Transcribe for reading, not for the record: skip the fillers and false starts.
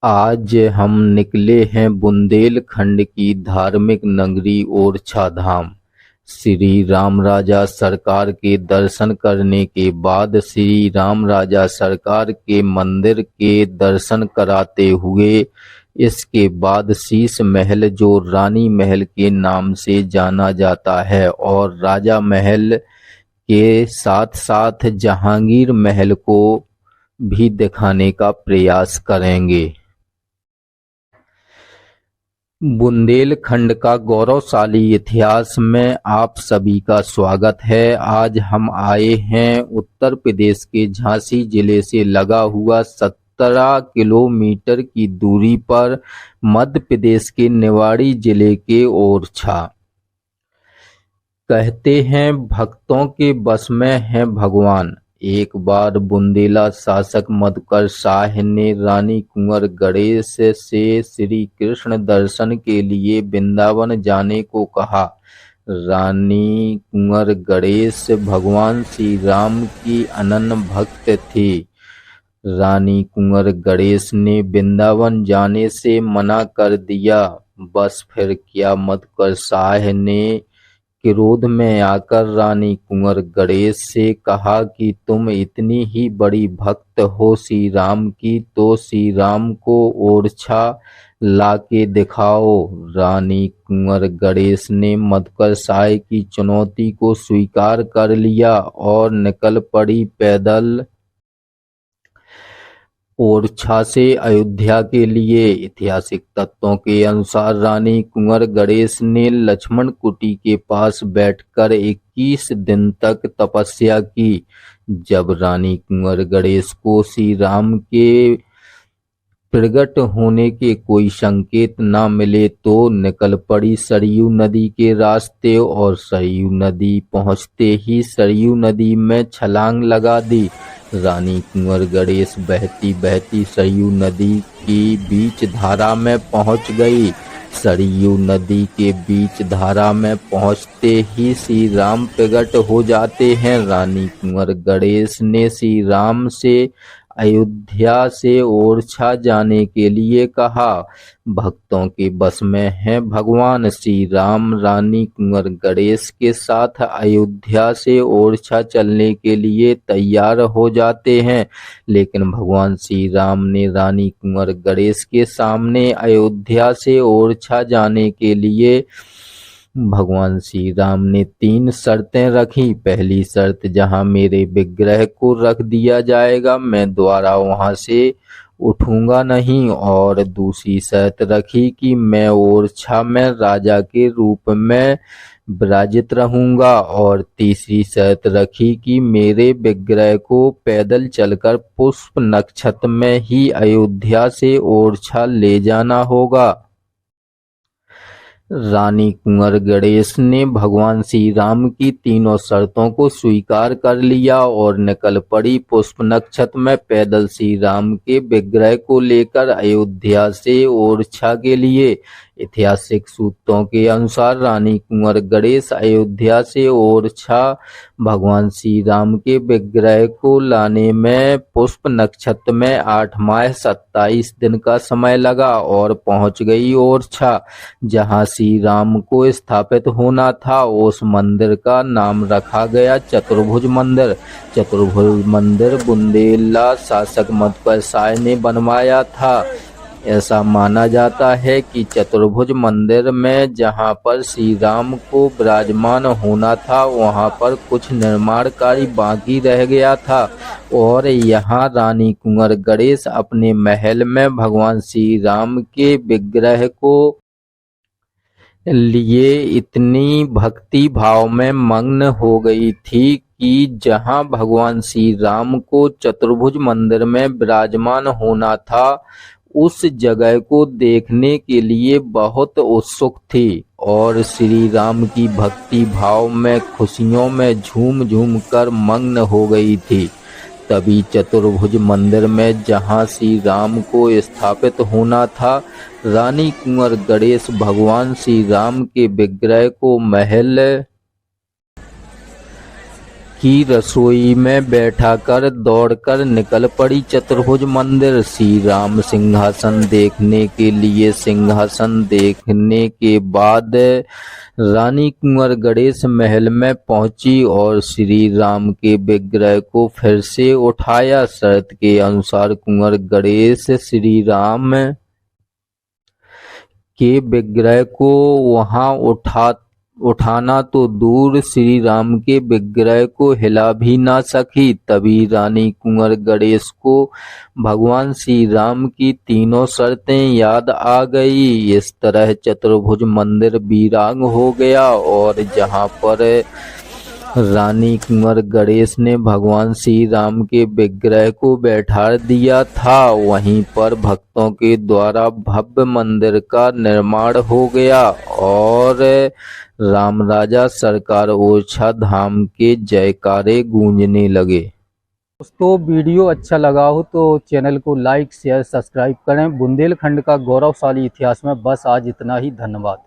आज हम निकले हैं बुंदेलखंड की धार्मिक नगरी ओरछा धाम। श्री राम राजा सरकार के दर्शन करने के बाद श्री राम राजा सरकार के मंदिर के दर्शन कराते हुए इसके बाद शीश महल, जो रानी महल के नाम से जाना जाता है, और राजा महल के साथ साथ जहांगीर महल को भी दिखाने का प्रयास करेंगे। बुंदेलखंड का गौरवशाली इतिहास में आप सभी का स्वागत है। आज हम आए हैं उत्तर प्रदेश के झांसी जिले से लगा हुआ 17 किलोमीटर की दूरी पर मध्य प्रदेश के निवाड़ी जिले के ओरछा। कहते हैं भक्तों के बस में है भगवान। एक बार बुंदेला शासक मधुकर शाह ने रानी कुंवर गणेश से श्री कृष्ण दर्शन के लिए वृंदावन जाने को कहा। रानी कुंवर गणेश भगवान श्री राम की अनन्य भक्त थी। रानी कुंवर गणेश ने वृंदावन जाने से मना कर दिया। बस फिर क्या, मधुकर शाह ने क्रोध में आकर रानी कुंवर गणेश से कहा कि तुम इतनी ही बड़ी भक्त हो श्री राम की, तो श्री राम को ओरछा लाके दिखाओ। रानी कुंवर गणेश ने मधुकर शाह की चुनौती को स्वीकार कर लिया और निकल पड़ी पैदल ओरछा से अयोध्या के लिए। ऐतिहासिक तथ्यों के अनुसार रानी कुंवर गणेश ने लक्ष्मण कुटी के पास बैठकर 21 दिन तक तपस्या की। जब रानी कुंवर गणेश को श्री राम के प्रकट होने के कोई संकेत न मिले तो निकल पड़ी सरयू नदी के रास्ते, और सरयू नदी पहुंचते ही सरयू नदी में छलांग लगा दी। रानी कुंवर गणेश बहती बहती सरयू नदी की बीच धारा में पहुंच गई। सरयू नदी के बीच धारा में पहुंचते ही श्री राम प्रकट हो जाते हैं। रानी कुंवर गणेश ने श्री राम से अयोध्या से ओरछा जाने के लिए कहा। भक्तों के बस में है भगवान श्री राम। रानी कुंवर गणेश के साथ अयोध्या से ओरछा चलने के लिए तैयार हो जाते हैं, लेकिन भगवान श्री राम ने रानी कुंवर गणेश के सामने अयोध्या से ओरछा जाने के लिए भगवान श्री राम ने 3 शर्तें रखी। पहली शर्त, जहां मेरे विग्रह को रख दिया जाएगा मैं दोबारा वहां से उठूंगा नहीं। और दूसरी शर्त रखी कि मैं ओरछा में राजा के रूप में विराजित रहूंगा। और तीसरी शर्त रखी कि मेरे विग्रह को पैदल चलकर पुष्प नक्षत्र में ही अयोध्या से ओरछा ले जाना होगा। रानी कुंवर गणेश ने भगवान श्री राम की तीनों शर्तों को स्वीकार कर लिया और निकल पड़ी पुष्प नक्षत्र में पैदल श्री राम के विग्रह को लेकर अयोध्या से ओरछा के लिए। ऐतिहासिक सूत्रों के अनुसार रानी कुंवर गणेश अयोध्या से ओरछा भगवान श्री राम के विग्रह को लाने में पुष्प नक्षत्र में 8 माह 27 दिन का समय लगा और पहुंच गई ओरछा, जहां श्री राम को स्थापित होना था। उस मंदिर का नाम रखा गया चतुर्भुज मंदिर। चतुर्भुज मंदिर बुंदेला शासक मधुकर शाह ने बनवाया था। ऐसा माना जाता है कि चतुर्भुज मंदिर में जहां पर श्री राम को विराजमान होना था वहां पर कुछ निर्माण कार्य बाकी रह गया था, और यहां रानी कुंवर गणेश अपने महल में भगवान श्री राम के विग्रह को लिए इतनी भक्ति भाव में मग्न हो गई थी कि जहां भगवान श्री राम को चतुर्भुज मंदिर में विराजमान होना था उस जगह को देखने के लिए बहुत उत्सुक थी, और श्री राम की भक्ति भाव में खुशियों में झूम झूम कर मग्न हो गई थी। तभी चतुर्भुज मंदिर में जहां श्री राम को स्थापित होना था, रानी कुंवर गणेश भगवान श्री राम के विग्रह को महल की रसोई में बैठाकर दौड़कर निकल पड़ी चतुर्भुज मंदिर। श्री राम सिंहासन देखने के लिए। सिंहासन देखने के बाद रानी कुंवर गणेश महल में पहुंची और श्री राम के विग्रह को फिर से उठाया। शर्त के अनुसार कुंवर गणेश श्री राम के विग्रह को वहां उठाना तो दूर, श्री राम के विग्रह को हिला भी ना सकी। तभी रानी कुंवर गणेश को भगवान श्री राम की तीनों शर्तें याद आ गई। इस तरह चतुर्भुज मंदिर वीरांग हो गया और जहां पर रानी कुंवर गणेश ने भगवान श्री राम के विग्रह को बैठा दिया था, वहीं पर भक्तों के द्वारा भव्य मंदिर का निर्माण हो गया और रामराजा सरकार ओरछा धाम के जयकारे गूंजने लगे। दोस्तों वीडियो अच्छा लगा हो तो चैनल को लाइक शेयर सब्सक्राइब करें। बुंदेलखंड का गौरवशाली इतिहास में बस आज इतना ही। धन्यवाद।